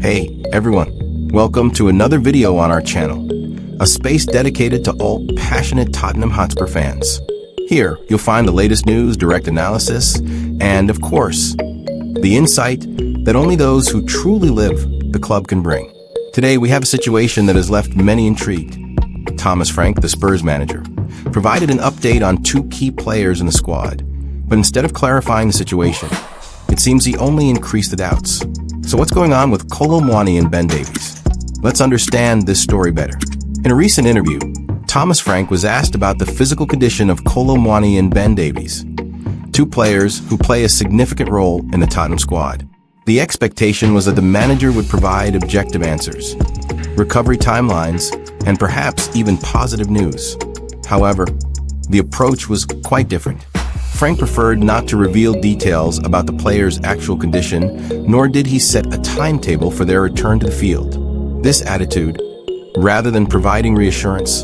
Hey, everyone. Welcome to another video on our channel, a space dedicated to all passionate Tottenham Hotspur fans. Here, you'll find the latest news, direct analysis, and, of course, the insight that only those who truly live the club can bring. Today, we have a situation that has left many intrigued. Thomas Frank, the Spurs manager, provided an update on two key players in the squad, but instead of clarifying the situation, it seems he only increased the doubts. So what's going on with Kolo Muani and Ben Davies? Let's understand this story better. In a recent interview, Thomas Frank was asked about the physical condition of Kolo Muani and Ben Davies, two players who play a significant role in the Tottenham squad. The expectation was that the manager would provide objective answers, recovery timelines, and perhaps even positive news. However, the approach was quite different. Frank preferred not to reveal details about the players' actual condition, nor did he set a timetable for their return to the field. This attitude, rather than providing reassurance,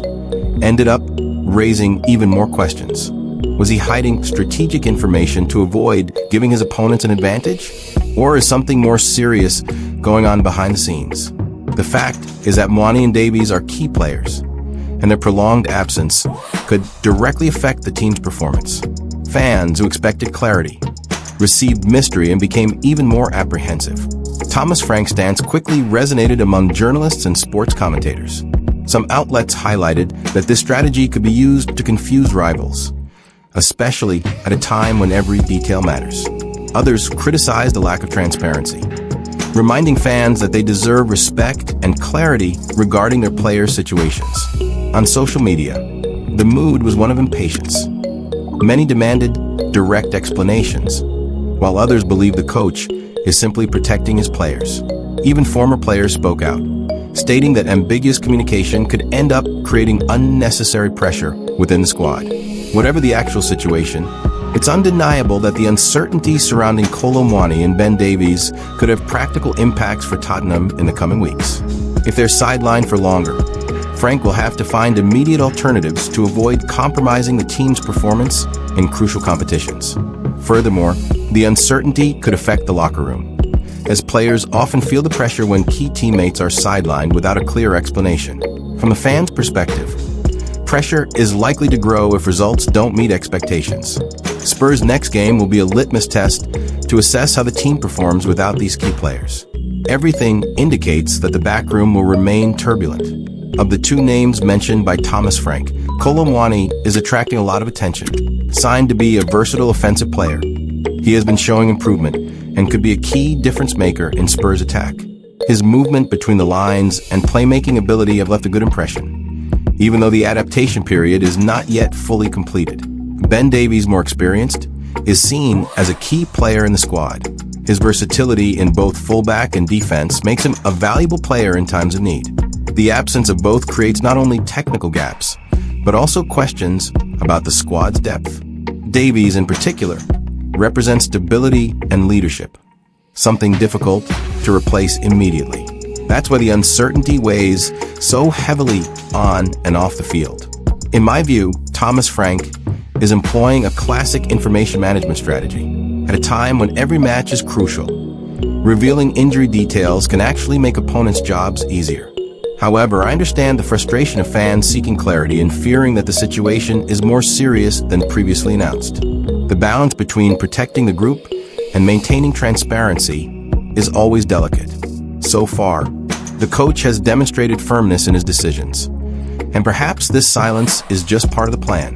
ended up raising even more questions. Was he hiding strategic information to avoid giving his opponents an advantage? Or is something more serious going on behind the scenes? The fact is that Muani and Davies are key players, and their prolonged absence could directly affect the team's performance. Fans who expected clarity received mystery and became even more apprehensive. Thomas Frank's stance quickly resonated among journalists and sports commentators. Some outlets highlighted that this strategy could be used to confuse rivals, especially at a time when every detail matters. Others criticized the lack of transparency, reminding fans that they deserve respect and clarity regarding their players' situations. On social media, the mood was one of impatience. Many demanded direct explanations, while others believed the coach is simply protecting his players. Even former players spoke out, stating that ambiguous communication could end up creating unnecessary pressure within the squad. Whatever the actual situation, it's undeniable that the uncertainty surrounding Kolo Muani and Ben Davies could have practical impacts for Tottenham in the coming weeks. If they're sidelined for longer, Frank will have to find immediate alternatives to avoid compromising the team's performance in crucial competitions. Furthermore, the uncertainty could affect the locker room, as players often feel the pressure when key teammates are sidelined without a clear explanation. From a fan's perspective, pressure is likely to grow if results don't meet expectations. Spurs' next game will be a litmus test to assess how the team performs without these key players. Everything indicates that the backroom will remain turbulent. Of the two names mentioned by Thomas Frank, Kolo Muani is attracting a lot of attention. Signed to be a versatile offensive player, he has been showing improvement and could be a key difference maker in Spurs' attack. His movement between the lines and playmaking ability have left a good impression, even though the adaptation period is not yet fully completed. Ben Davies, more experienced, is seen as a key player in the squad. His versatility in both fullback and defense makes him a valuable player in times of need. The absence of both creates not only technical gaps, but also questions about the squad's depth. Davies, in particular, represents stability and leadership, something difficult to replace immediately. That's why the uncertainty weighs so heavily on and off the field. In my view, Thomas Frank is employing a classic information management strategy at a time when every match is crucial. Revealing injury details can actually make opponents' jobs easier. However, I understand the frustration of fans seeking clarity and fearing that the situation is more serious than previously announced. The balance between protecting the group and maintaining transparency is always delicate. So far, the coach has demonstrated firmness in his decisions, and perhaps this silence is just part of the plan.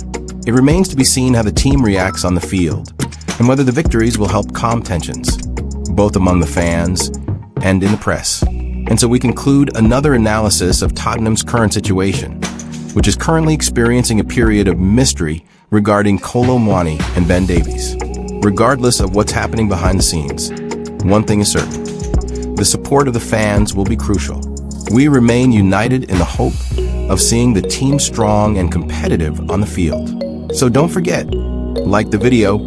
It remains to be seen how the team reacts on the field, and whether the victories will help calm tensions, both among the fans and in the press. And so we conclude another analysis of Tottenham's current situation, which is currently experiencing a period of mystery regarding Kolo Muani and Ben Davies. Regardless of what's happening behind the scenes, one thing is certain: the support of the fans will be crucial. We remain united in the hope of seeing the team strong and competitive on the field. So don't forget, like the video,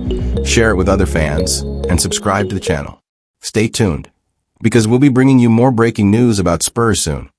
share it with other fans, and subscribe to the channel. Stay tuned, because we'll be bringing you more breaking news about Spurs soon.